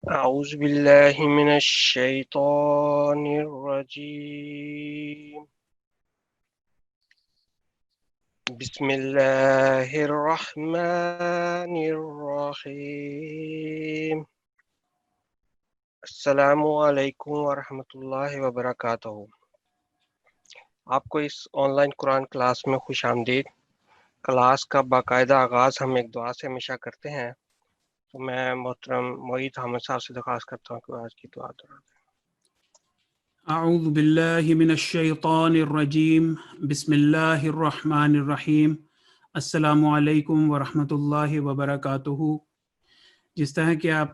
أعوذ بالله من الشيطان الرجيم بسم الله الرحمن الرحيم السلام علیکم ورحمۃ اللہ وبرکاتہ۔ آپ کو اس آن لائن قرآن کلاس میں خوش آمدید۔ کلاس کا باقاعدہ آغاز ہم ایک دعا سے ہمیشہ کرتے ہیں، تو میں محترم معید حامد صاحب سے درخواست کرتا ہوں کہ آج کی دعا دوران۔ اعوذ باللہ من الشیطان الرجیم بسم اللہ الرحمن الرحیم السلام علیکم ورحمۃ اللہ وبرکاتہ۔ جس طرح کہ آپ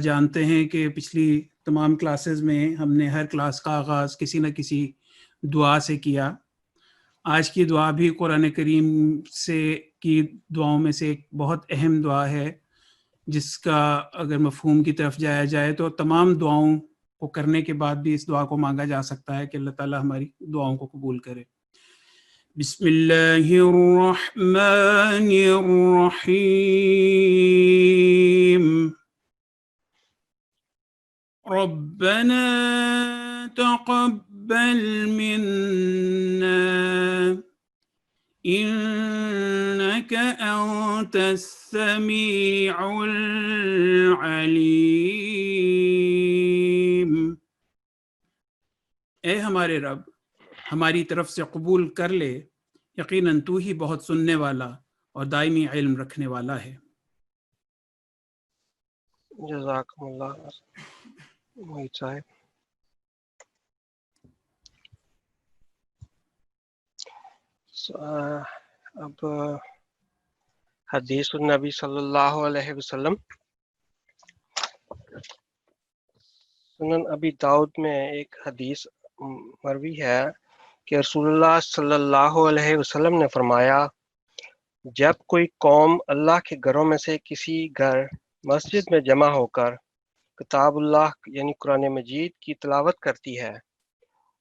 جانتے ہیں کہ پچھلی تمام کلاسز میں ہم نے ہر کلاس کا آغاز کسی نہ کسی دعا سے کیا۔ آج کی دعا بھی قرآن کریم سے کی دعاؤں میں سے ایک بہت اہم دعا ہے، جس کا اگر مفہوم کی طرف جایا جائے تو تمام دعاؤں کو کرنے کے بعد بھی اس دعا کو مانگا جا سکتا ہے کہ اللہ تعالیٰ ہماری دعاؤں کو قبول کرے۔ بسم اللہ الرحمن الرحیم ربنا تقبل منا انك انت السميع العليم۔ اے ہمارے رب، ہماری طرف سے قبول کر لے، یقیناً تو ہی بہت سننے والا اور دائمی علم رکھنے والا ہے۔ جزاکم اللہ معید صاحب۔ اب حدیث النبی صلی اللہ علیہ وسلم، سنن ابی داؤد میں ایک حدیث مروی ہے کہ رسول اللہ صلی اللہ علیہ وسلم نے فرمایا، جب کوئی قوم اللہ کے گھروں میں سے کسی گھر مسجد میں جمع ہو کر کتاب اللہ یعنی قرآن مجید کی تلاوت کرتی ہے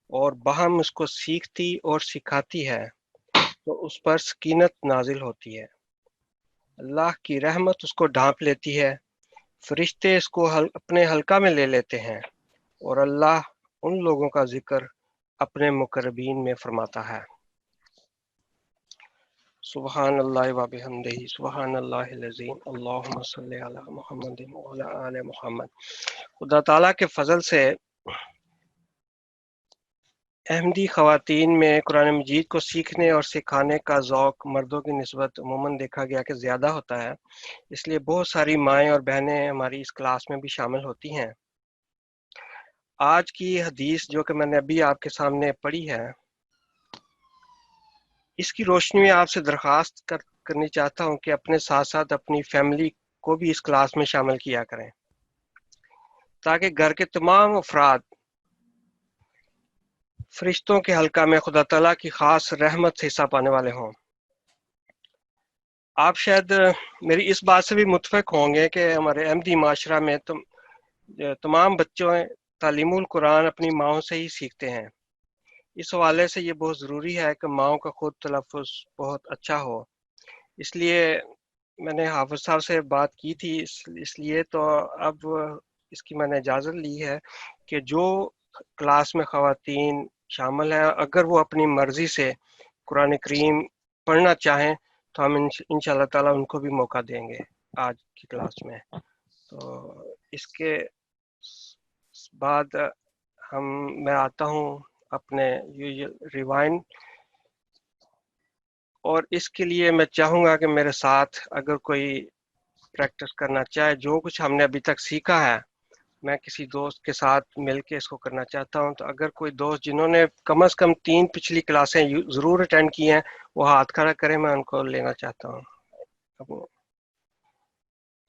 اور باہم اس کو سیکھتی اور سکھاتی ہے تو اس پر سکینت نازل ہوتی ہے، اللہ کی رحمت اس کو ڈھانپ لیتی ہے، فرشتے اس کو اپنے حلقہ میں لے لیتے ہیں اور اللہ ان لوگوں کا ذکر اپنے مقربین میں فرماتا ہے۔ سبحان اللہ و بحمدہ سبحان اللہ العظیم اللہم صلی علی محمد وعلی آل محمد۔ خدا تعالیٰ کے فضل سے احمدی خواتین میں قرآن مجید کو سیکھنے اور سکھانے کا ذوق مردوں کی نسبت عموماً دیکھا گیا کہ زیادہ ہوتا ہے، اس لیے بہت ساری مائیں اور بہنیں ہماری اس کلاس میں بھی شامل ہوتی ہیں۔ آج کی حدیث جو کہ میں نے ابھی آپ کے سامنے پڑھی ہے، اس کی روشنی میں آپ سے درخواست کرنی چاہتا ہوں کہ اپنے ساتھ ساتھ اپنی فیملی کو بھی اس کلاس میں شامل کیا کریں، تاکہ گھر کے تمام افراد فرشتوں کے حلقہ میں خدا تعالیٰ کی خاص رحمت سے حصہ پانے والے ہوں۔ آپ شاید میری اس بات سے بھی متفق ہوں گے کہ ہمارے احمدی معاشرہ میں تمام بچوں تعلیم القرآن اپنی ماؤں سے ہی سیکھتے ہیں۔ اس حوالے سے یہ بہت ضروری ہے کہ ماؤں کا خود تلفظ بہت اچھا ہو۔ اس لیے میں نے حافظ صاحب سے بات کی تھی، اس لیے تو اب اس کی میں نے اجازت لی ہے کہ جو کلاس میں خواتین شامل ہیں، اگر وہ اپنی مرضی سے قرآن کریم پڑھنا چاہیں تو ہم انشاءاللہ تعالیٰ ان کو بھی موقع دیں گے آج کی کلاس میں۔ تو اس کے بعد میں آتا ہوں اپنے ریوائنڈ، اور اس کے لیے میں چاہوں گا کہ میرے ساتھ اگر کوئی پریکٹس کرنا چاہے، جو کچھ ہم نے ابھی تک سیکھا ہے میں کسی دوست کے ساتھ مل کے اس کو کرنا چاہتا ہوں، تو اگر کوئی دوست جنہوں نے کم از کم 3 پچھلی کلاسیں ضرور اٹینڈ کی ہیں وہ ہاتھ کھڑا کریں، میں ان کو لینا چاہتا ہوں۔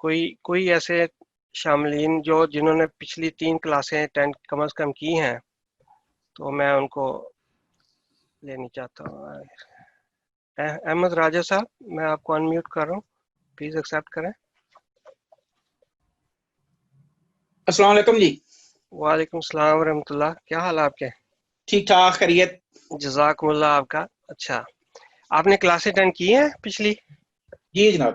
کوئی ایسے شاملین جنہوں نے پچھلی 3 کلاسیں اٹینڈ کم از کم کی ہیں تو میں ان کو لینی چاہتا ہوں۔ احمد راجہ صاحب، میں آپ کو انمیوٹ کر رہا ہوں، پلیز ایکسیپٹ کریں۔ السلام علیکم جی۔ وعلیکم السلام ورحمۃ اللہ، کیا حال ہے آپ کے؟ ٹھیک ٹھاک، خیریت؟ جزاکم اللہ آپ کا۔ اچھا، آپ نے کلاس اٹینڈ کی ہیں پچھلی؟ جی جناب۔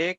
1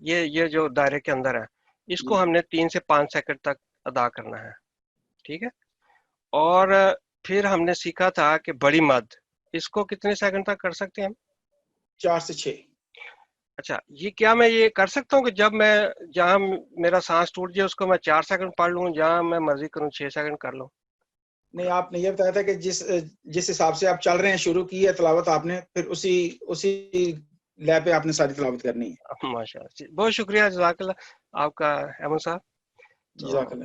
یہ جو دائرے کے اندر ہے اس کو ہم نے 3 سے 5 سیکنڈ تک ادا کرنا ہے. ٹھیک ہے. اور پھر ہم نے سیکھا تھا کہ بڑی مد اس کو کتنے سیکنڈ تک کر سکتے ہیں ہم؟ 4 سے 6. اچھا یہ کیا میں یہ کر سکتا ہوں کہ جب میں جہاں میرا سانس ٹوٹ جائے اس کو میں 4 سیکنڈ پڑھ لوں, جہاں میں مرضی کروں 6 سیکنڈ کر لوں؟ نہیں, آپ نے یہ بتایا تھا کہ جس حساب سے آپ چل رہے ہیں شروع کی ہے تلاوت آپ نے, پھر اسی لے پہ آپ نے ساری تلاوت کرنی ہے. ماشاء اللہ, بہت شکریہ, جزاک اللہ آپ کا احمد صاحب. تو جزاک اللہ.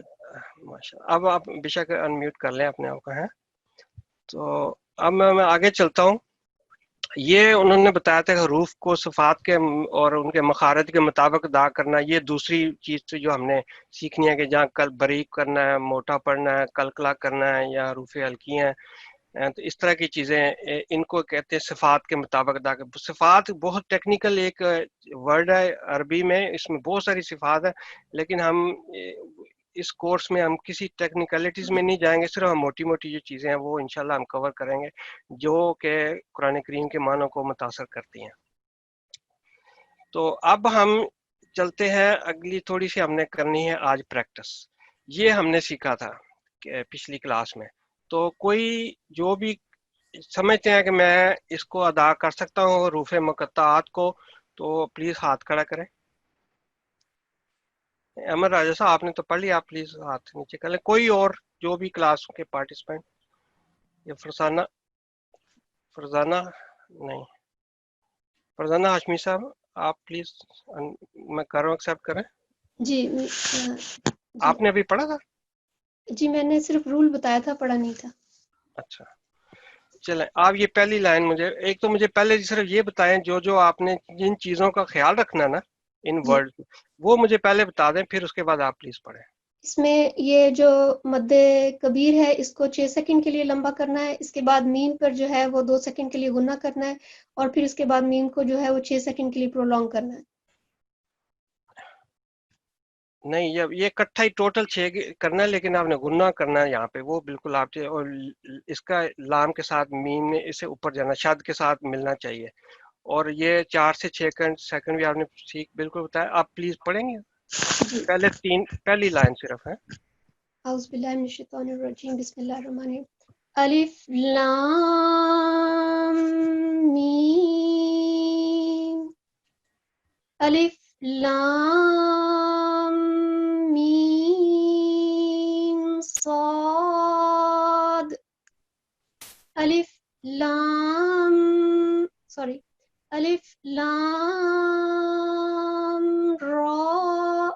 ماشاء اللہ, اب آپ بے شک انمیوٹ کر لیں اپنے آپ کو. ہیں تو اب میں آگے چلتا ہوں. یہ انہوں نے بتایا تھا کہ حروف کو صفات کے اور ان کے مخارج کے مطابق ادا کرنا, یہ دوسری چیز تھی جو ہم نے سیکھنی ہے کہ جہاں کل باریک کرنا ہے, موٹا پڑھنا ہے, کلکلا کرنا ہے یا حروف ہلکی ہیں, تو اس طرح کی چیزیں ان کو کہتے ہیں صفات کے مطابق ادا کر. صفات بہت ٹیکنیکل ایک ورڈ ہے عربی میں, اس میں بہت ساری صفات ہے, لیکن ہم اس کورس میں ہم کسی ٹیکنیکلٹیز میں نہیں جائیں گے, صرف ہم موٹی موٹی جو چیزیں ہیں وہ انشاءاللہ ہم کور کریں گے جو کہ قرآن کریم کے معنوں کو متاثر کرتی ہیں. تو اب ہم چلتے ہیں, اگلی تھوڑی سی ہم نے کرنی ہے آج پریکٹس. یہ ہم نے سیکھا تھا پچھلی کلاس میں. تو کوئی جو بھی سمجھتے ہیں کہ میں اس کو ادا کر سکتا ہوں حروف مقطعات کو, تو پلیز ہاتھ کھڑا کریں. امر راجا صاحب آپ نے تو پڑھ لیا, آپ پلیز ہاتھ نیچے کر لیں. کوئی اور جو بھی کلاس کے پارٹیسپینٹ, یا فرزانہ نہیں, فرزانہ ہاشمی صاحب آپ پلیز میں کر رہا ہوں, ایکسیپٹ کریں. جی آپ نے ابھی پڑھا تھا؟ جی میں نے صرف رول بتایا تھا, پڑھا نہیں تھا. اچھا چلیں, آپ یہ پہلی لائن مجھے پہلے صرف یہ بتائیں جو آپ نے جن چیزوں کا خیال رکھنا نا ان جی ورڈ, وہ مجھے پہلے بتا دیں, پھر اس کے بعد آپ پلیز پڑھیں. اس میں یہ جو مد کبیر ہے اس کو 6 سیکنڈ کے لیے لمبا کرنا ہے, اس کے بعد میم پر جو ہے وہ 2 سیکنڈ کے لیے غنہ کرنا ہے, اور پھر اس کے بعد میم کو جو ہے وہ 6 سیکنڈ کے لیے پرولونگ کرنا ہے. نہیں یہ اکٹھا ہی ٹوٹل 6 کرنا ہے, لیکن آپ نے غنہ کرنا ہے یہاں پہ, وہ بالکل آپ اور اس کا لام کے ساتھ میم نے اسے اوپر جانا, شد کے ساتھ ملنا چاہیے. اور یہ 4 سے 6 سیکنڈ بھی آپ نے ٹھیک بالکل بتایا. آپ پلیز پڑھیں گے جی پہلی لائن صرف ہے. اعوذ باللہ من الشیطان الرجیم, بسم اللہ الرحمن الرحیم. الف لام میم, الف لام میم صاد, الف لام الف لام را.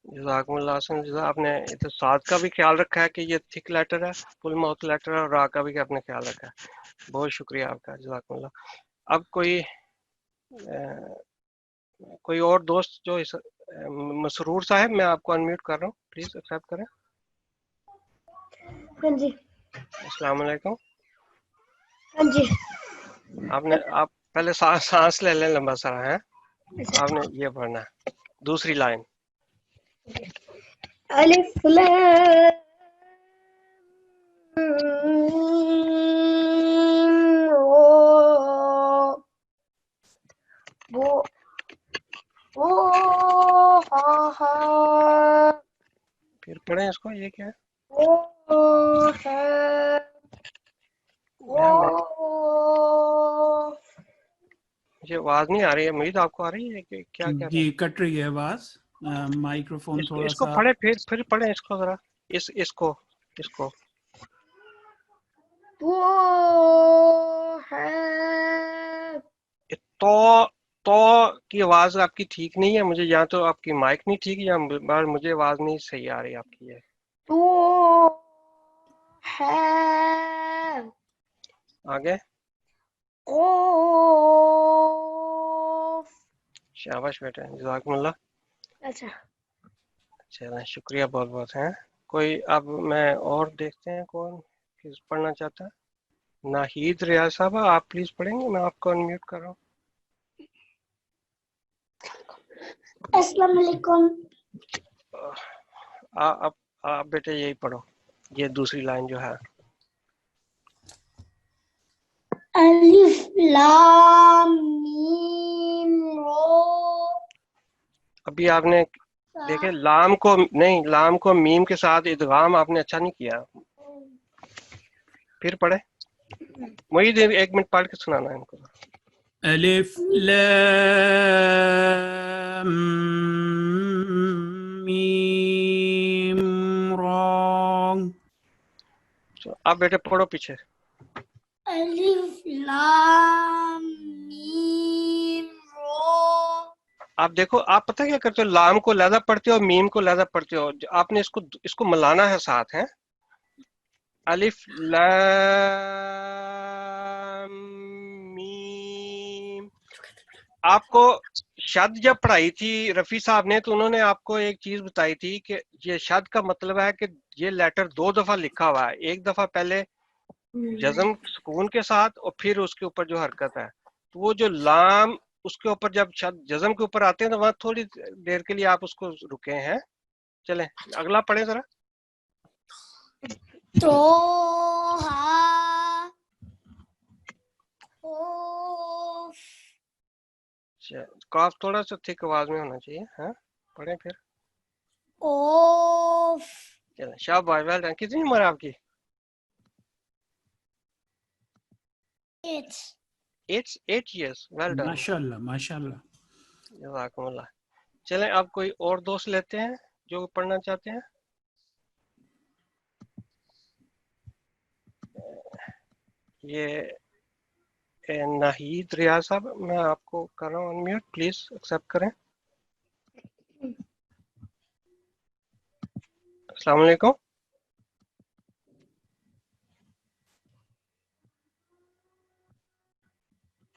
جزاکم اللہ حسن جزا. آپ نے تو ساتھ کا بھی خیال رکھا ہے کہ یہ تھک لیٹر ہے, فل ماؤتھ لیٹر ہے, اور را کا بھی آپ نے خیال رکھا ہے. بہت شکریہ آپ کا, جزاکم اللہ. اب کوئی اور دوست جو مسرور صاحب, میں آپ کو انمیوٹ کر رہا ہوں, پلیز ایکسیپٹ کریں. ہاں جی. السلام علیکم. ہاں جی. آپ پہلے سانس لے لیں لمبا سارا ہے, آپ نے یہ پڑھنا ہے دوسری لائن. الف لام پھر پڑھیں اس کو, یہ کیا ہے؟ مجھے آواز نہیں آ رہی ہے, امید آپ کو آ رہی ہے کہ کیا کہہ رہے جی ہیں؟ کٹ رہی ہے آواز, مائکرو فون تھوڑا اس کو سا. پڑھیں, پھر پڑھیں اس کو ذرا, اس کو تو کی آواز آپ کی ٹھیک نہیں ہے مجھے, یا تو آپ کی مائک نہیں ٹھیک, یا مجھے آواز نہیں صحیح آ رہی آپ کی. ہے آگے, شاباش بیٹے, جزاکم اللہ. اچھا چلیں شکریہ بہت بہت. ہیں کوئی اب میں اور دیکھتے ہیں کون کس پڑھنا چاہتا ہے. ناہید ریاض صاحب آپ پلیز پڑھیں گے, میں آپ کو انمیوٹ کر رہا ہوں. السلام علیکم. آپ بیٹے یہی پڑھو, یہ دوسری لائن جو ہے. الف لام میم را, ابھی آپ نے دیکھیں لام کو نہیں، لام کو میم کے ساتھ ادغام آپ نے اچھا نہیں کیا. پھر پڑھے وہی 1 منٹ پڑھ کے سنانا ہے ان کو. الف لام میم را. آپ بیٹے پڑھو پیچھے. الف لام میم را. آپ دیکھو، آپ پتہ کیا کرتے ہو، لام کو لہذا پڑھتے ہو، میم کو لہذا پڑھتے ہو. آپ نے اس کو ملانا ہے ساتھ. ہے الف لام میم. آپ کو شد جب پڑھائی تھی رفیع صاحب نے، تو انہوں نے آپ کو ایک چیز بتائی تھی کہ یہ شد کا مطلب ہے کہ یہ لیٹر 2 دفعہ لکھا ہوا ہے. ایک دفعہ پہلے جزم سکون کے ساتھ اور پھر اس کے اوپر جو حرکت ہے. تو وہ جو لام اس کے اوپر جب شد جزم کے اوپر آتے ہیں تو وہاں تھوڑی دیر کے لیے آپ اس کو رکے ہیں. چلیں اگلا پڑھیں ذرا. تو ہا اوف. کاف تھوڑا سا تھک آواز میں ہونا چاہیے. ہاں پڑھیں پھر. اوف. چلیں شاباش، ویل ڈن. کتنی عمر ہے آپ کی؟ 8 years. Well done. ماشاء اللہ ماشاء اللہ. جزاکم اللہ. چلیں اب کوئی اور دوست لیتے ہیں جو پڑھنا چاہتے ہیں. یہ ناہید ریاض صاحب، میں آپ کو کر رہا ہوں انمیوٹ، پلیز ایکسیپٹ کریں. السلام علیکم.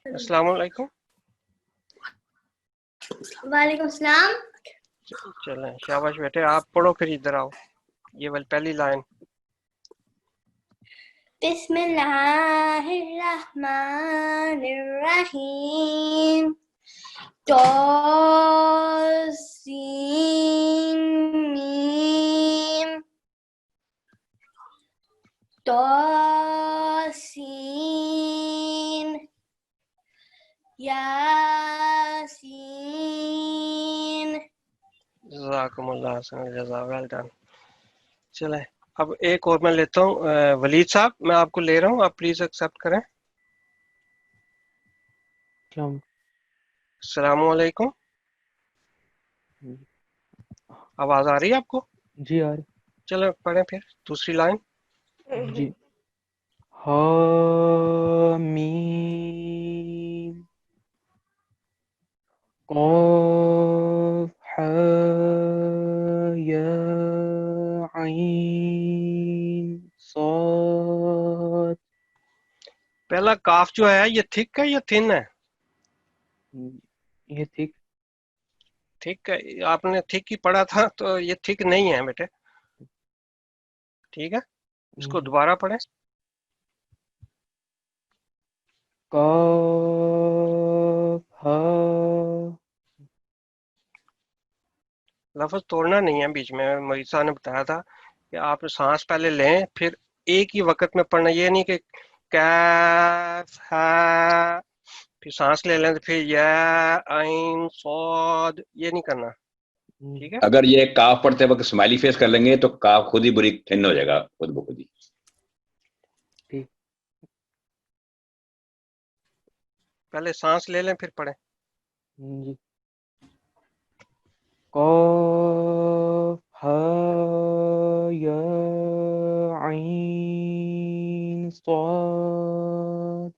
السلام علیکم. وعلیکم السلام. چلیں شاباش بیٹے، آپ پڑھو پھر ادھر آؤ. یہ والی پہلی لائن. بسم اللہ الرحمن الرحیم. توسین میم. توسین یاسین. جزاکم اللہ حسن الجزا. Well done. چلیں اب ایک اور میں لیتا ہوں. ولید صاحب میں آپ کو لے رہا ہوں، آپ پلیز ایکسیپٹ کریں. السلام علیکم. آواز آ رہی ہے آپ کو؟ جی آ رہی. چلو پڑھیں پھر دوسری لائن. جی. حامیم قاف حا یا عین صاد. پہلا کاف جو ہے یہ تھک ہے یا تھن ہے؟ یہ تھک. ٹھیک ہے، آپ نے ٹھیک ہی پڑھا تھا تو یہ ٹھیک نہیں ہے بیٹے. ٹھیک ہے، اس کو دوبارہ پڑھیں. قاف ہا. لفظ توڑنا نہیں ہے بیچ میں. مریض صاحب نے بتایا تھا کہ آپ سانس پہلے لیں پھر ایک ہی وقت میں پڑھنا. یہ نہیں کہ کیف ہے پھر سانس لے لیں تو پھر یا عین صاد، یہ نہیں کرنا. ٹھیک ہے، اگر یہ کاف پڑھتے وقت اسمائلی فیس کر لیں گے تو کاف خود ہی بری تھن ہو جائے گا خود بخود ہی. پہلے سانس لے لیں پھر پڑھیں. جی. قاف ہا یا عین صاد.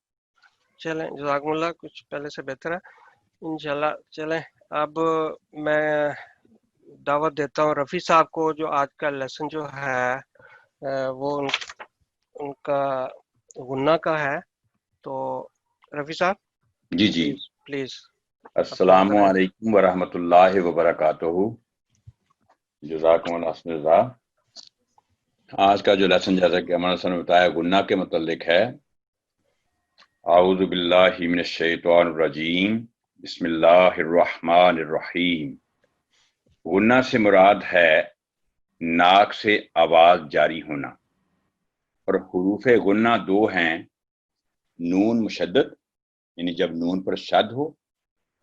چلیں جزاکم اللہ، کچھ پہلے سے بہتر ہے انشاءاللہ. چلیں اب میں دعوت دیتا ہوں رفیع صاحب کو، جو آج کا لیسن جو ہے وہ ان کا غنہ کا ہے. تو رفیع صاحب جی جی. پلیز. السلام علیکم ورحمۃ اللہ وبرکاتہ. جزاکم اللہ حسن الجزا. آج کا جو لیسن جیسا کہ ہمارے نے بتایا غنہ کے متعلق ہے. اعوذ باللہ من الشیطان الرجیم بسم اللہ الرحمن الرحیم. غنہ سے مراد ہے ناک سے آواز جاری ہونا، اور حروف غنہ 2 ہیں. نون مشدد یعنی جب نون پر شد ہو،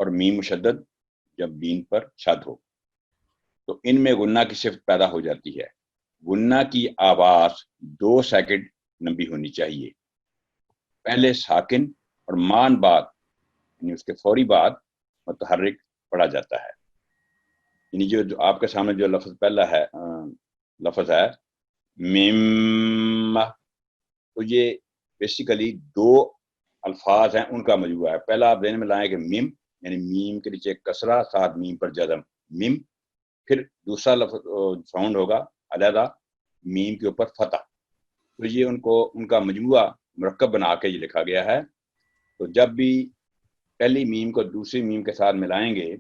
اور میم مشدد جب میم پر شد ہو تو ان میں غنہ کی صفت پیدا ہو جاتی ہے. غنہ کی آواز 2 سیکنڈ لمبی ہونی چاہیے. پہلے ساکن اور مان بعد یعنی اس کے فوری بعد متحرک پڑھا جاتا ہے. یعنی جو آپ کے سامنے جو لفظ پہلا ہے لفظ ہے میم، تو یہ بیسیکلی 2 الفاظ ہیں ان کا مجموعہ ہے. پہلا آپ ذہن میں لائیں کہ میم یعنی میم کے نیچے کسرہ ساتھ میم پر جزم میم، پھر دوسرا لفظ ساؤنڈ ہوگا علیحدہ میم کے اوپر فتح. تو یہ ان کا مجموعہ مرکب بنا کے یہ لکھا گیا ہے. تو جب بھی پہلی میم کو دوسری میم کے ساتھ ملائیں گے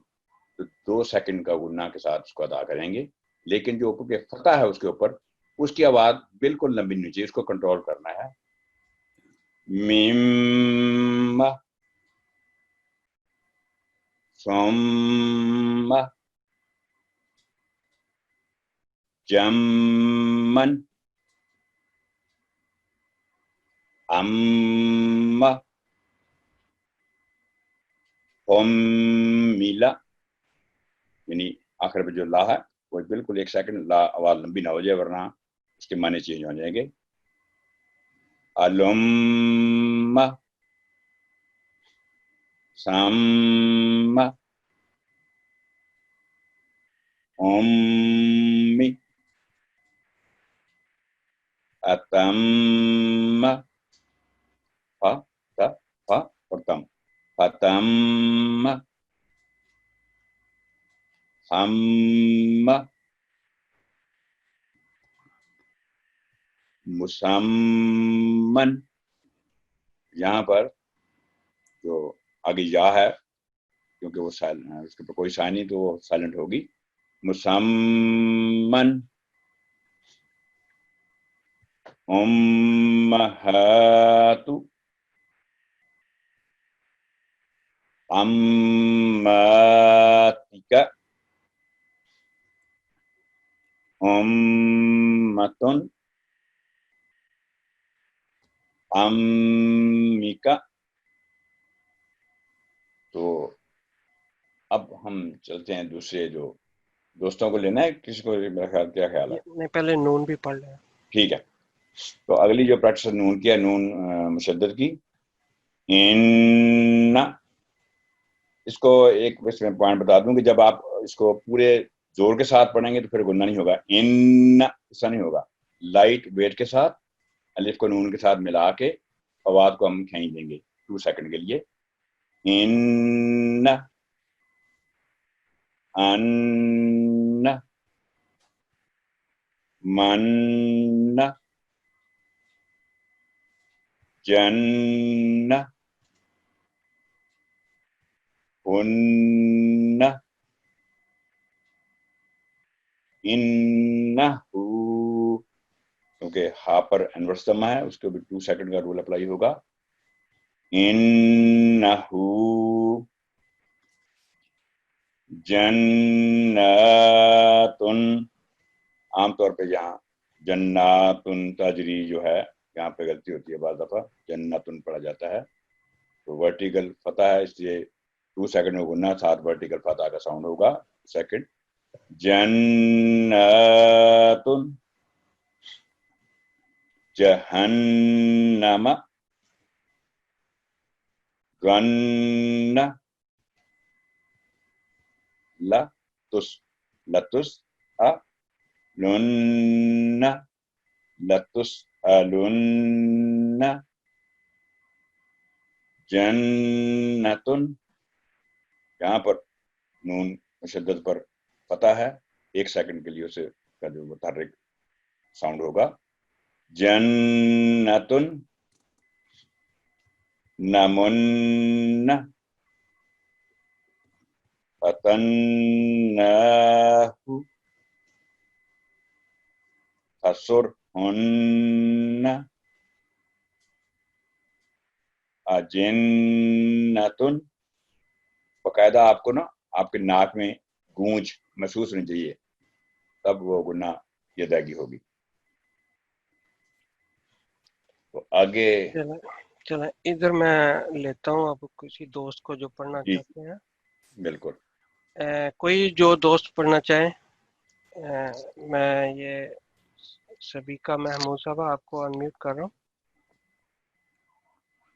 تو 2 سیکنڈ کا غنہ کے ساتھ اس کو ادا کریں گے، لیکن جو اوپر کے فتح ہے اس کے اوپر اس کی آواز بالکل لمبی نہیں چاہیے، اس کو کنٹرول کرنا ہے. میم ثم جمن اما ملا، یعنی آخر پہ جو لا ہے وہ بالکل 1 سیکنڈ لا آواز لمبی نہ ہو جائے ورنہ اس کے معنی چینج ہو جائیں گے. علم سم امی اتم فا اور تم فتم ہم مسمن. یہاں پر جو آگے یا ہے کیونکہ وہ اس کے پر کوئی سائن نہیں تو وہ سائلنٹ ہوگی. مسمن امہات اماتک امتن امک. تو اب ہم چلتے ہیں دوسرے جو دوستوں کو لینا ہے. کسی کو میرا خیال کیا خیال ہے؟ میں پہلے نون بھی پڑھ لیں. ٹھیک ہے. تو اگلی جو پریکٹس نون کی ہے نون مشدد کی. ان اس کو ایک بس میں پوائنٹ بتا دوں کہ جب آپ اس کو پورے زور کے ساتھ پڑھیں گے تو پھر غنہ نہیں ہوگا. ان ایسا نہیں ہوگا، لائٹ ویٹ کے ساتھ الف کو نون کے ساتھ ملا کے آواز کو ہم کھینچ دیں گے 2 سیکنڈ کے لیے. ان من جن ان انہو، کیونکہ ہا پر انورس ضمہ ہے اس کے بھی 2 سیکنڈ کا رول اپلائی ہوگا. انہو جناتن، عام طور پہ یہاں جناتن تجری جو ہے یہاں پہ غلطی ہوتی ہے، بعض دفعہ جناتن پڑھا جاتا ہے. تو ورٹیکل فتح ہے اس لیے 2 سیکنڈ میں غنہ ساتھ ورٹیکل فتح کا ساؤنڈ ہوگا سیکنڈ. جناتن جہنم غن لتس لتس لن لتس لن جنتن. یہاں پر نون مشدد پر فتح ہے، 1 سیکنڈ کے لیے اسے کا جو متحرک ساؤنڈ ہوگا. جنتن نمن فتناہ فسرہن اجنتن. باقاعدہ آپ کو نا آپ کے ناک میں گونج محسوس ہونی چاہیے تب وہ غنہ کی ادائیگی ہوگی. تو آگے چلیں ادھر میں لیتا ہوں اب کسی دوست کو جو پڑھنا جی چاہتے ہیں. بالکل. کوئی جو دوست پڑھنا چاہیں. میں یہ سبیکہ محمود صاحب آپ کو انمیوٹ کر رہا ہوں,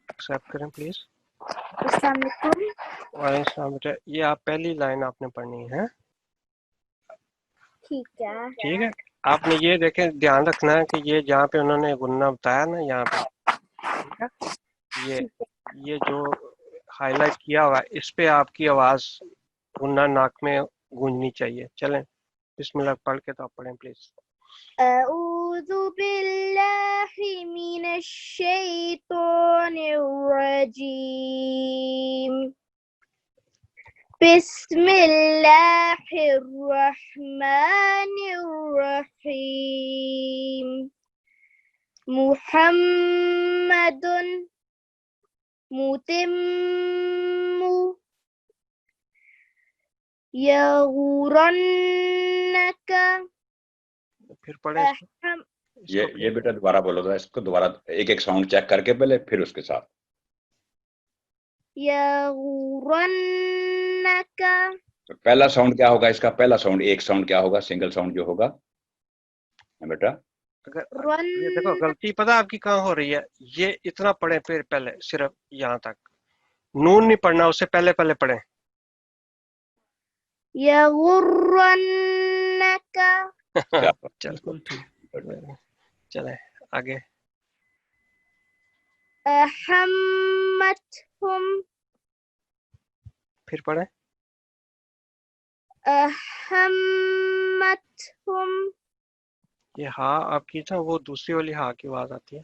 ایکسیپٹ کریں پلیز. السلام علیکم. وعلیکم السلام بیٹا. یہ آپ پہلی لائن آپ نے پڑھنی ہے. ٹھیک ہے. ٹھیک ہے, آپ نے یہ دیکھیں دھیان رکھنا ہے کہ یہ جہاں پہ انہوں نے گننا بتایا نا یہاں پہ, ٹھیک ہے, یہ جو ہائی لائٹ کیا ہوا ہے اس پہ آپ کی آواز گننا ناک میں گونجنی چاہیے. چلیں بسم اللہ پڑھ کے تو آپ پڑھیں پلیز. اعوذ باللہ من الشیطان الرجیم. بسم اللہ الرحمن الرحیم. محمد متم یغرنک. پھر پڑھیں اس کو. یہ بیٹا دوبارہ بولو گا اس کو, دوبارہ ایک ایک ساؤنڈ چیک کر کے پہلے پھر اس کے ساتھ. یغرنک. پہلا ساؤنڈ کیا ہوگا اس کا, پہلا ساؤنڈ ایک ساؤنڈ کیا ہوگا, سنگل ساؤنڈ جو ہوگا بیٹا. یہ دیکھو غلطی پتہ آپ کی کہاں ہو رہی ہے. یہ اتنا پڑھیں پھر پہلے صرف یہاں تک, نون نہیں پڑھنا, اس سے پہلے پہلے پڑھیں. یغرنک. بالکل ٹھیک. چلیں آگے. احمتہم. پھر پڑھیں. احمتہم. یہ ہاں آپ کی نا وہ دوسری والی ہاں کی آواز آتی ہے.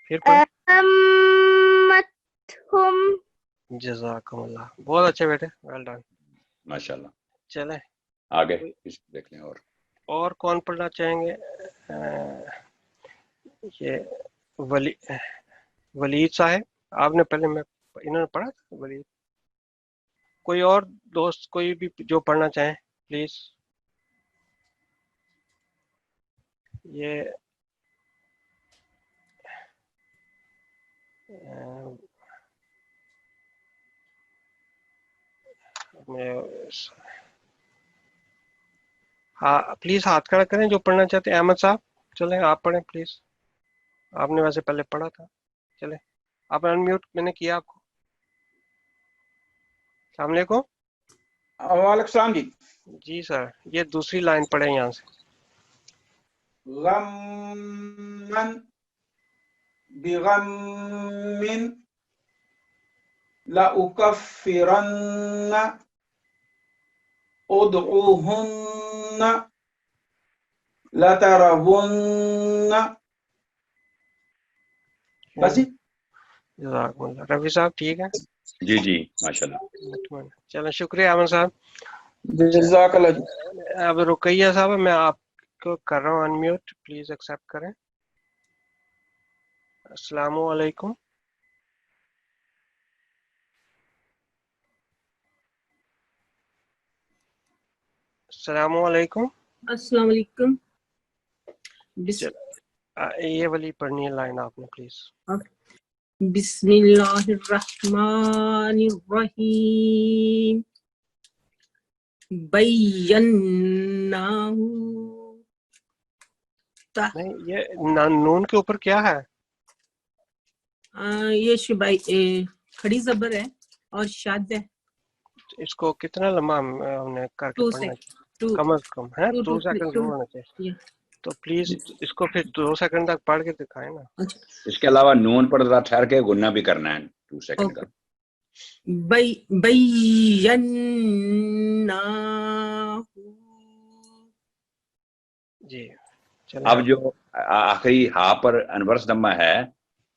پھر پڑھیں. احمتہم. جزاکم اللہ, بہت اچھے بیٹے, ویل ڈن. ماشاء اللہ. چلیں آگے دیکھ لیں. اور کون پڑھنا چاہیں گے؟ یہ ولید صاحب, آپ نے پہلے انہوں نے پڑھا تھا ولید. کوئی اور دوست کوئی بھی جو پڑھنا چاہیں پلیز. یہ ہاں پلیز ہاتھ کھڑا کریں جو پڑھنا چاہتے ہیں. احمد صاحب چلیں آپ پڑھیں پلیز, آپ نے ویسے پہلے پڑھا تھا. چلیں آپ انمیوٹ میں نے کیا آپ کو. السلام علیکم. وعلیکم السلام جی. جی سر, یہ دوسری لائن پڑھیں یہاں سے. غمن بغم لأكفرن ادعوهن لترون. بس جی. جزاکم اللہ. رفیع صاحب ٹھیک ہے؟ جی جی ماشاء اللہ. چلیں شکریہ احمد صاحب. جزاک اللہ جی. اب رقیہ صاحب میں آپ کو کر رہا ہوں انمیوٹ, پلیز ایکسیپٹ کریں. السلام علیکم. السلام علیکم. السلام علیکم. یہ والی پڑھنی ہے لائن آپ نے پلیز. بسم اللہ الرحمن الرحیم. بیناہ. نہیں یہ نون کے اوپر کیا ہے؟ یہ شبائی کھڑی زبر ہے اور شاد ہے. اس کو کتنا لمبا ہم نے کر کے پڑھنا چاہیے؟ کم از کم ہے 2 سیکنڈ ضرور ہونا چاہیے. تو پلیز اس کو پھر 2 سیکنڈ تک پڑھ کے دکھائیں نا. اس کے علاوہ نون پر ذرا ٹھہر کے گننا بھی کرنا ہے 2 سیکنڈ کا. بیناہ. جی اب جو آخری ہا پر انورس دمہ ہے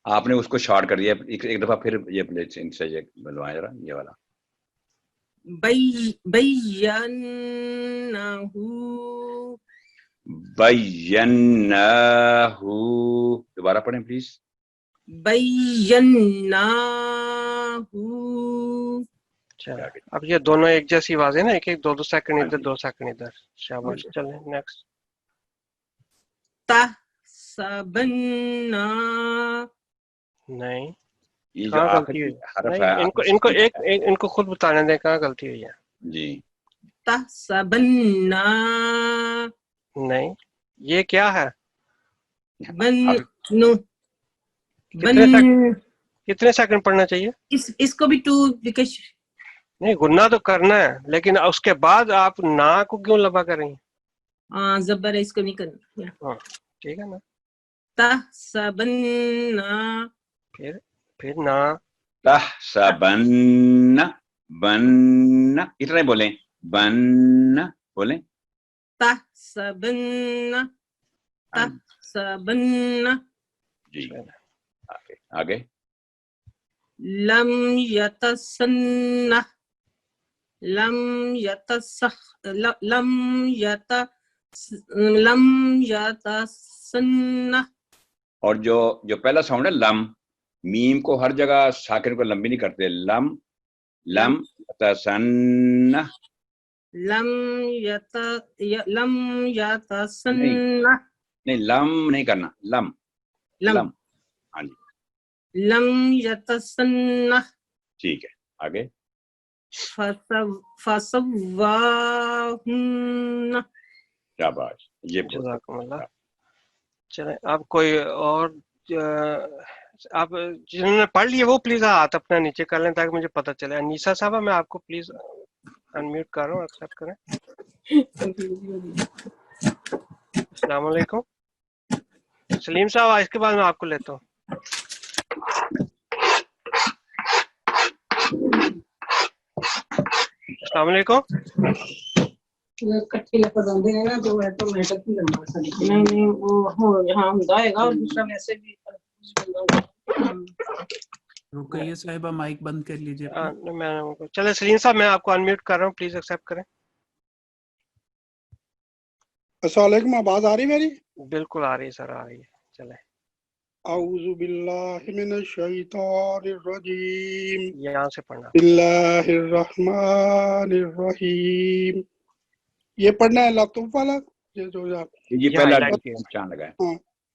آپ نے اس کو شارٹ کر دیا. ایک دفعہ پھر یہ ان سے یہ بلوائیں ذرا, یہ والا. بیناہ. دوبارہ پڑھیں پلیز. بیناہ. اب یہ دونوں ایک جیسی آوازیں نا, ایک 2 سیکنڈ ادھر 2 سیکنڈ ادھر. شاباش. چلیں نیکسٹ. تحسبنا. نہیں یہ جو کہاں غلطی آخری ہوئی؟ حرف نہیں، ہے ان کو خود بتانے دیں کہاں غلطی ہوئی ہے. جی تحسبن نہیں، یہ کیا ہے؟ بن آپ نو بن کتنے سیکنڈ پڑھنا چاہیے؟ اس کو بھی 2 because نہیں، گننا تو کرنا ہے، لیکن اس کے بعد آپ نا کو کیوں لبا کریں گے؟ زبر ہے، اس کو نہیں کرنا. ہاں ٹھیک ہے نا. تحسبن پھر نا. تحسبن بن اتنا بولیں بن بولیں. تحسبن تحسبن جی آگے. لم يتسنح لم يتسنح. اور جو پہلا ساؤنڈ ہے لم، میم کو ہر جگہ ساکن کو لمبی نہیں کرتے. لم تسنح لم يتسنح نہیں لم نہیں کرنا. لم ہاں جی لم يتسنح. ٹھیک ہے آگے. فسواہن. شاباش یہ جزاکم اللہ. چلیں اب کوئی اور آپ جنہوں نے پڑھ لیے وہ پلیز ہاتھ اپنا نیچے کر لیں تاکہ مجھے پتہ چلے. انیسا صاحبہ میں آپ کو پلیز انمیوٹ کر رہا ہوں، ایکسیپٹ کریں. السلام علیکم. سلیم صاحب اس کے بعد میں آپ کو لیتا ہوں. السلام علیکم. کٹھی لفظ آندے ہیں نا تو آٹومیٹک ہی لگنا سکتا. نہیں وہ یہاں ہوندا ہے گا اور دوسرا ویسے بھی رقیہ صاحبہ مائک بند کر لیجیے. چلے سلیم صاحب میں آپ کو انمیوٹ کر رہا ہوں، پلیز ایکسیپٹ کریں. السلام علیکم. آواز آ رہی میری؟ بالکل آ رہی ہے سر، آ رہی ہے. چلے. اعوذ باللہ من الشیطان الرجیم. یہاں سے پڑھنا. بسم اللہ الرحمن الرحیم. یہ پڑھنا ہے لطف والا جو یہ پہلا چاند لگا ہے.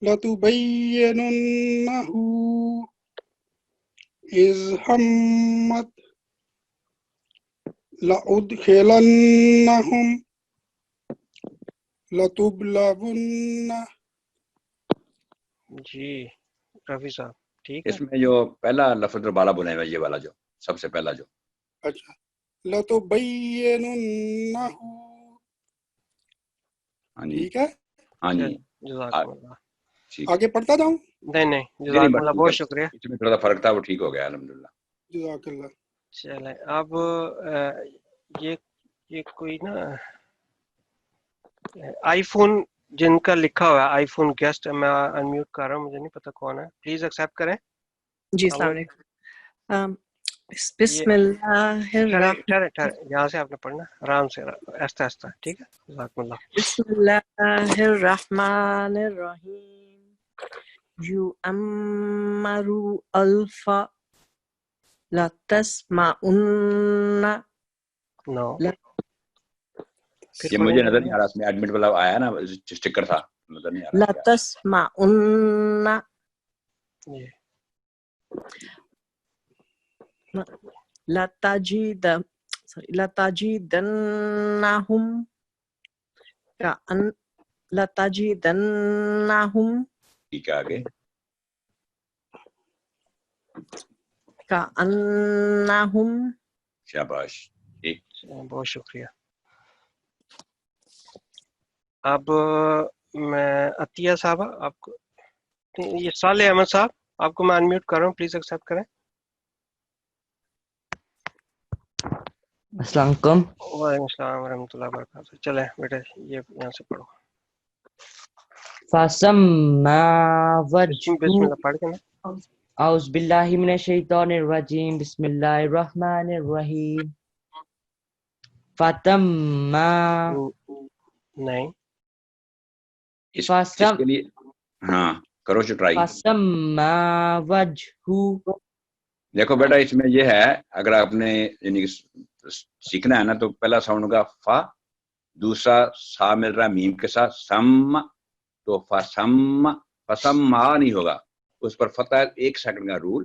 لَتُبَيِّنُنَّهُ إِذْ هَمَّتْ لَأُدْخِلَنَّهُمْ لَتُبْلَغُنَّ. جی رفیع صاحب ٹھیک اس ہے. میں جو پہلا لفظ بالا بنے ہوئے یہ والا جو سب سے پہلا جو اچھا لَتُبَيِّنُنَّهُ. ہاں جی ٹھیک ہے، ہاں جی جزاکم اللہ. آگے پڑھتا جاؤں. نہیں جزاکم اللہ، بہت شکریہ. اس میں تھوڑا سا فرق تھا، وہ ٹھیک ہو گیا الحمدللہ. جزاک اللہ. چلیں اب یہ کوئی نا آئی فون جن کا لکھا ہوا ہے آئی فون گیسٹ، میں انمیوٹ کر رہا ہوں، مجھے نہیں پتا کون ہے، پلیز ایکسیپٹ کریں. جی السلام علیکم. بسم اللہ ٹھہرے یہاں سے آپ نے پڑھنا آرام سے آہستہ آہستہ، ٹھیک ہے. جزاکم اللہ. بسم اللہ الرحمن الرحیم. یؤمر الف لتسمعن. نو یہ مجھے نظر نہیں آ رہا، اس میں ایڈمٹ والا آیا نا اسٹکر تھا، نظر نہیں آ رہا. لتسمعن. لتجدنہم لتجدنہم. ٹھیک ہے آگے. کأنہم. شاباش ٹھیک. بہت شکریہ. اب میں عطیہ صاحب آپ کو، یہ صالح احمد صاحب آپ کو میں انمیوٹ کر رہا ہوں، پلیز ایکسیپٹ کریں. السلام علیکم. وعلیکم السلام ورحمۃ اللہ وبرکاتہ. چلیں بیٹے یہ یہاں سے پڑھو. فَسَمَّا بسم وَجْهُ. اللہ پڑھ کے نا. اعوذ باللہ من الشیطان الرجیم. بسم اللہ الرحمن الرحیم. فَتَمَّا. نہیں اس کے لیے ہاں کرو ٹرائی. فَسَمَّا وَجْهُ. دیکھو بیٹا اس میں یہ ہے، اگر آپ نے یعنی سیکھنا ہے نا تو پہلا ساؤنڈ ہوگا فا، دوسرا سا مل رہا ہے میم کے ساتھ، سم، تو فسم، فسما نہیں ہوگا، اس پر فتح 1 سیکنڈ کا رول.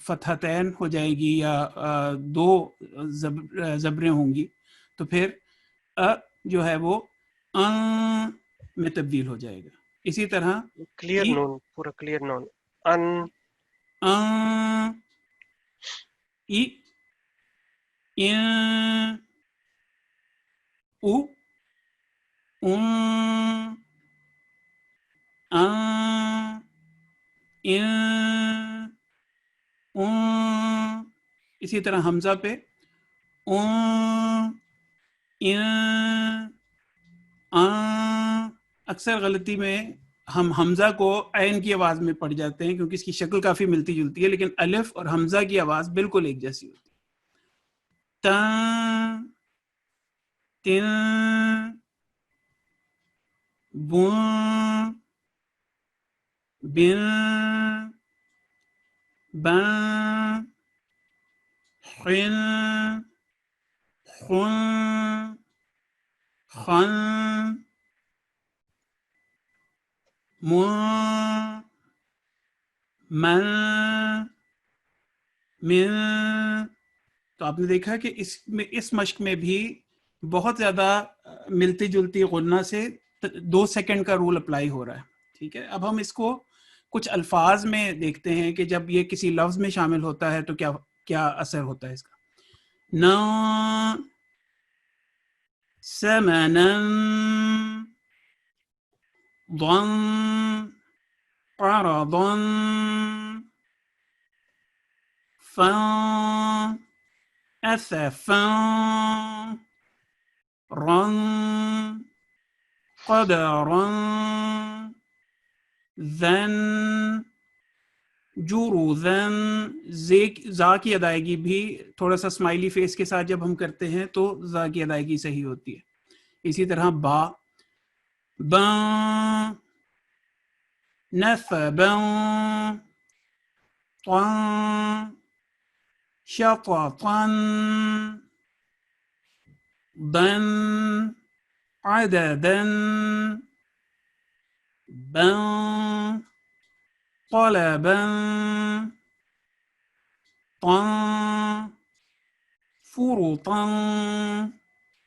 فتحتین ہو جائے گی یا دو زبریں ہوں گی تو پھر جو ہے وہ میں تبدیل ہو جائے گا. اسی طرح کلیئر نون، پورا کلیئر نون. ان ای ان او اسی طرح حمزہ پہ اکثر غلطی میں ہم حمزہ کو عین کی آواز میں پڑھ جاتے ہیں کیونکہ اس کی شکل کافی ملتی جلتی ہے، لیکن الف اور حمزہ کی آواز بالکل ایک جیسی ہوتی ہے. تا تن بن بن بن حن خن خن من من. تو آپ نے دیکھا کہ اس مشق میں بھی بہت زیادہ ملتی جلتی غنہ سے 2 سیکنڈ کا رول اپلائی ہو رہا ہے. ٹھیک ہے، اب ہم اس کو کچھ الفاظ میں دیکھتے ہیں کہ جب یہ کسی لفظ میں شامل ہوتا ہے تو کیا اثر ہوتا ہے اس کا. نا سمنا ضن قرضا فن أسفا رن قدرا ذن جروذا. زا کی ادائیگی بھی تھوڑا سا اسمائلی فیس کے ساتھ جب ہم کرتے ہیں تو زا کی ادائیگی صحیح ہوتی ہے. اسی طرح با با نثبا طن شططا ضن عددا بن طلبا طن فرطا.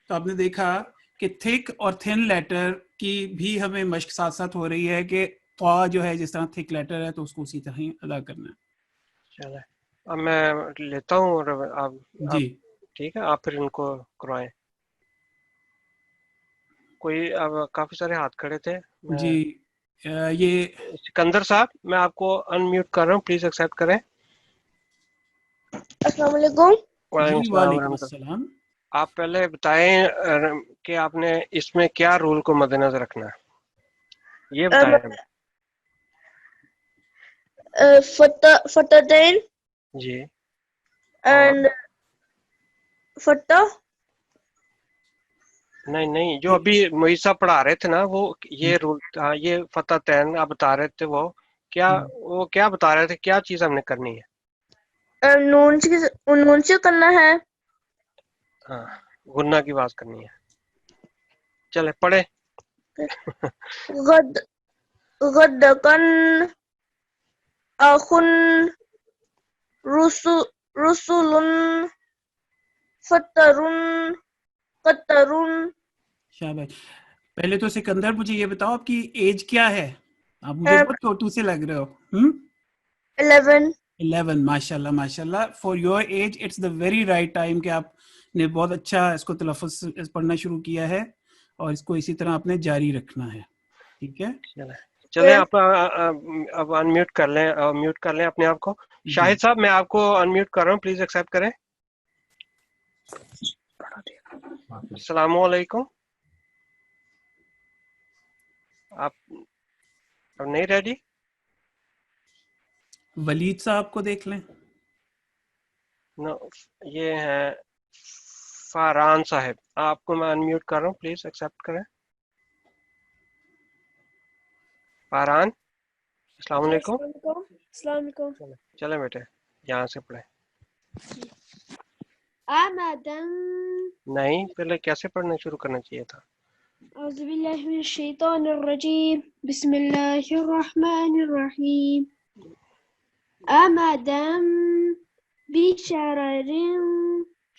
تو آپ نے دیکھا کہ تھک اور تھن لیٹر کی بھی ہمیں مشق ساتھ ساتھ ہو رہی ہے کہ طا جو ہے جس طرح تھک لیٹر ہے تو اس کو اسی طرح ہی ادا کرنا ہے. چلے اب میں لیتا ہوں اور آپ جی ٹھیک ہے، آپ پھر ان کو کرائیں. کوئی اب کافی سارے ہاتھ کھڑے تھے. جی یہ سکندر صاحب میں آپ کو ان میوٹ کر رہا ہوں، پلیز ایکسیپٹ کریں. السلام علیکم. وعلیکم جی السلام وعلیکم ورحمۃ اللہ. السلام. آپ پہلے بتائیں کہ آپ نے اس میں کیا رول کو مد نظر رکھنا ہے، یہ بتائیں. فتحتین جی اینڈ فتح. نہیں جو ابھی معیسہ پڑھا رہے تھے نا وہ یہ رول تھا، یہ فتح تین آپ بتا رہے تھے. وہ کیا بتا رہے تھے، کیا چیز ہم نے کرنی ہے؟ نون سے کرنا ہے. ہاں غنہ کی بات کرنی ہے. چلے پڑھے. غدقن اخن رسولن فترن قطرن. شاباش. پہلے تو سکندر مجھے یہ بتاؤ آپ کی ایج کیا ہے؟ آپ مجھے بہت چھوٹو سے لگ رہے ہو. 11. ماشاء اللہ ماشاء اللہ. For your age it's the very right time کہ آپ نے بہت اچھا اس کو تلفظ پڑھنا شروع کیا ہے اور اس کو اسی طرح آپ نے جاری رکھنا ہے. ٹھیک ہے، چلیں آپ اب ان میوٹ کر لیں اپنے آپ کو. شاہد صاحب میں آپ کو ان میوٹ کر رہا ہوں، پلیز ایکسیپٹ کریں. السلام علیکم. آپ نہیں ریڈی؟ ولید صاحب کو دیکھ لیں. یہ ہیں فاران صاحب، آپ کو میں ان میوٹ کر رہا ہوں، پلیز ایکسیپٹ کریں. فاران السلام علیکم. السلام علیکم. چلیں بیٹے یہاں سے پڑھیں. آمدن. نہیں پہلے کیسے پڑھنا شروع کرنا چاہیے تھا؟ اعوذ باللہ من الشیطان الرجیم. بسم اللہ الرحمن الرحیم. أمدا بشرر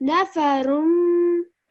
نفر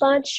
5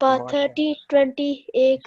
30, 20, 1,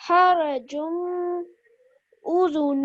حرج أذن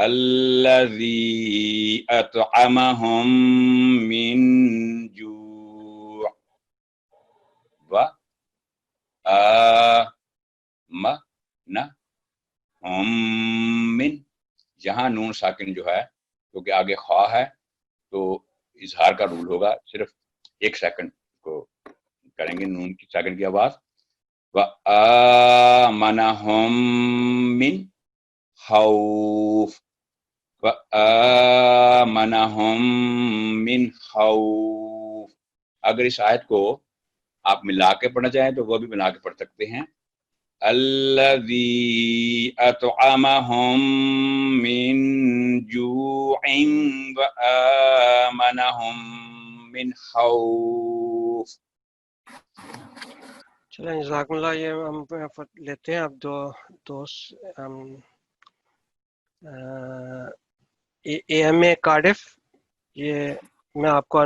الذی اطعمہم من جوع و آمنہم من، یہاں نون ساکن جو ہے کیونکہ آگے خواہ ہے تو اظہار کا رول ہوگا، صرف 1 سیکنڈ کو کریں گے نون کی ساکن کی آواز. وَآمَنَهُم مِّن خوف، وَآمَنَهُم مِّن خوف. اگر اس آیت کو آپ ملا کے پڑھنا چاہیں تو وہ بھی ملا کے پڑھ سکتے ہیں. الذی اطعمہم من جوع وآمنہم من خوف. چلیں جزاکم اللہ. یہ ہم لیتے ہیں اب دو اے ایم اے کارڈف. یہ میں آپ کو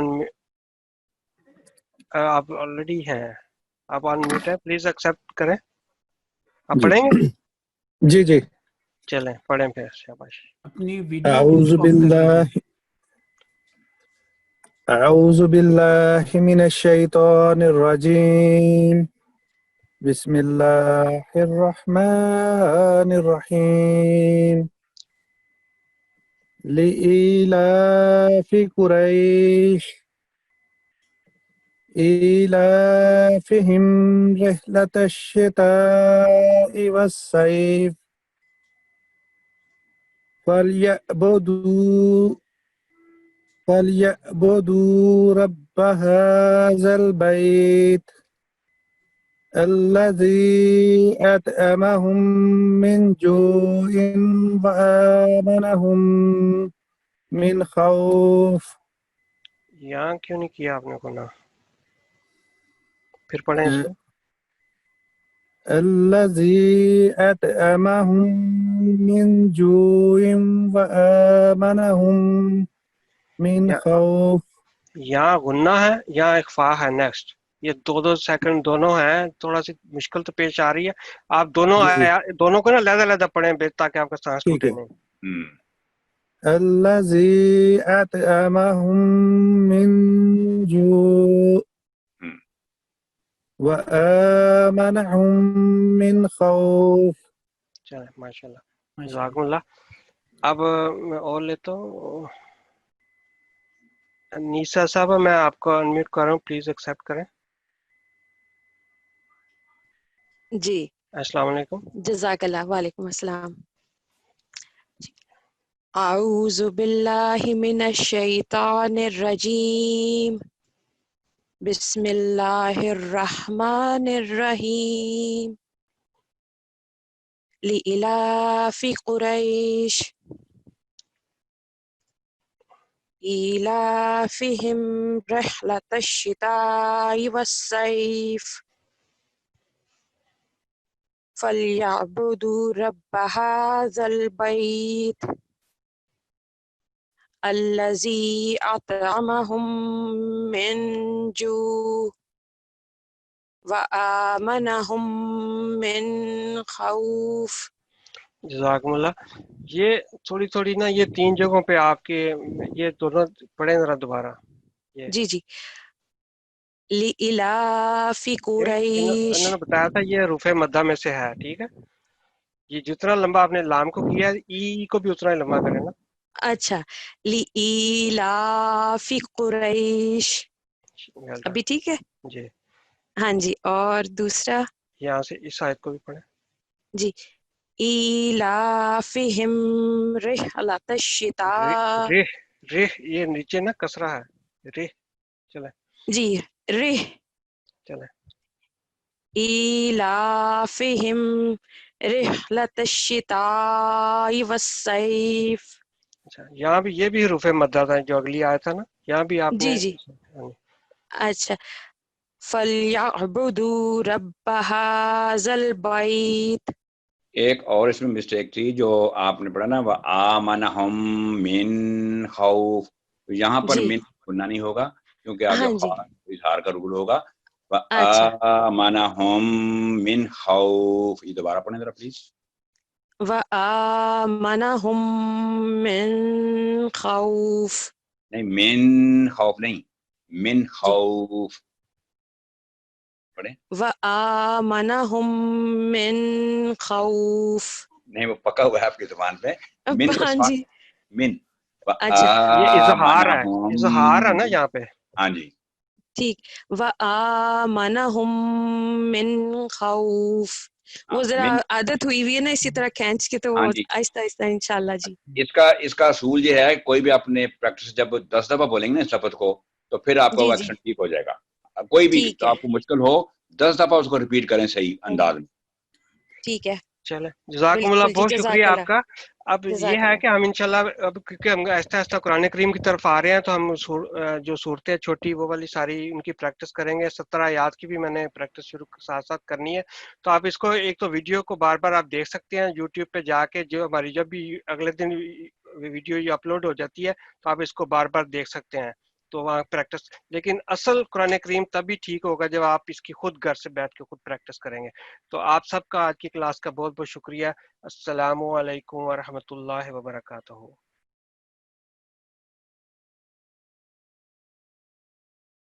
آپ آلریڈی ہیں، آپ آن میوٹ ہیں، پلیز ایکسیپٹ کریں. آپ پڑھیں گے؟ جی جی. چلیں پڑھیں پھر. شاباش. اپنی ویڈیو اعوذ باللہ من الشیطان الرجیم. بسم اللہ الرحمن الرحیم. لإیلاف قریش إيلافهم رحلة الشتاء والصيف فليعبدوا رب هذا البيت الذي أطعمهم من جوع وآمنهم من خوف. یہاں کیوں نہیں کیا آپ نے گناہ؟ پھر پڑھیں اس کو. الذي أطعمهم من جوع وآمنهم من خوف. یہاں غنہ ہے، یہاں اخفا ہے. نیکسٹ یہ دو سیکنڈ دونوں ہیں، تھوڑا سی مشکل تو پیش آ رہی ہے. آپ دونوں کو نا علیحدہ پڑھیں تاکہ آپ کا سانس ٹوٹے نہیں. الذي أطعمهم من جوع وآمنهم من خوف. چلیں ماشاءاللہ، جزاکم اللہ. اب میں اور لیتا ہوں. نیسا صاحبہ میں آپ کو انمیوٹ کر رہا ہوں، پلیز ایکسیپٹ کریں. جی السلام علیکم. جزاک اللہ. وعلیکم السلام. اعوذ باللہ من الشیطان الرجیم. بسم اللہ الرحمن الرحیم. لإلاف قریش إيلافهم رحلة الشتاء والصيف فليعبدوا رب هذا البيت الذي أطعمهم من جوع وآمنهم من خوف. جزاکم اللہ. یہ تھوڑی نا یہ 3 جگہوں پہ آپ کے یہ دونوں پڑھیں ذرا دوبارہ. جی جی. لإلاف قریش، انہوں نے بتایا تھا یہ حروف مدہ میں سے ہے، ٹھیک ہے. یہ جتنا لمبا آپ نے لام کو کیا ہے ای کو بھی اتنا ہی لمبا کریں نا. اچھا. لإلاف قریش ابھی ٹھیک ہے جی. ہاں جی. اور دوسرا یہاں سے اس آیت کو بھی پڑھیں. جی. ایلافہم رحلۃ الشتاء. رہ یہ نیچے نا کسرہ ہے. رہ. چلیں جی. رہ. چلیں. ایلافہم رحلۃ الشتاء والصیف. اچھا یہاں بھی یہ بھی حروف مدہ تھا جو اگلی آیت تھا نا، یہاں بھی آپ نے. جی. اچھا. فَلْيَعْبُدُوا رَبَّ هَذَا الْبَيْتِ. ایک اور اس میں مسٹیک تھی جو آپ نے پڑھا نا وآمنہم من خوف، یہاں پر من گناہ نہیں ہوگا کیونکہ آگے اظہار کا رول ہوگا. وآمنہم من خوف. یہ دوبارہ پڑھیں ذرا پلیز. وآمنهم من خوف. نہیں من خوف نہیں، من خوف پڑھیں. وآمنهم من خوف. نہیں وہ پکا ہوا ہے آپ کی زبان پہ. من کو ہاں ساتھ جی من. اچھا یہ اظہار ہے نا یہاں پہ. ہاں جی ٹھیک. وآمنهم من خوف. وہ ذرا عادت ہوئی ہوئی ہے نا اسی طرح کھینچ کے، تو وہ ہاں جی. آہستہ آہستہ انشاءاللہ جی. اس کا اصول یہ ہے، کوئی بھی اپنے پریکٹس جب 10 دفعہ بولیں گے نا اس لفظ کو تو پھر آپ کا جی وہ جی ایکسنٹ ٹھیک ہو جائے گا. کوئی بھی ٹھیک ہے آپ کو مشکل ہو 10 دفعہ اس کو ریپیٹ کریں صحیح انداز میں. ٹھیک ہے. چلے جزاکم اللہ، بالکل جی بہت جزاک شکریہ آپ اللہ. کا. اب یہ جزاک ہے اللہ. کہ ہم انشاءاللہ اب کیونکہ ہم آہستہ آہستہ قرآن کریم کی طرف آ رہے ہیں تو ہم جو صورتیں چھوٹی وہ والی ساری ان کی پریکٹس کریں گے. 17 آیات کی بھی میں نے پریکٹس شروع ساتھ ساتھ کرنی ہے. تو آپ اس کو ایک تو ویڈیو کو بار بار آپ دیکھ سکتے ہیں یوٹیوب پہ جا کے، جو ہماری جب بھی اگلے دن ویڈیو یہ اپلوڈ ہو جاتی ہے تو آپ اس کو بار بار دیکھ سکتے ہیں. تو وہاں پریکٹس، لیکن اصل قرآن کریم تبھی ٹھیک ہوگا جب آپ اس کی خود گھر سے بیٹھ کے خود پریکٹس کریں گے. تو آپ سب کا آج کی کلاس کا بہت بہت شکریہ. السلام علیکم ورحمۃ اللہ وبرکاتہ.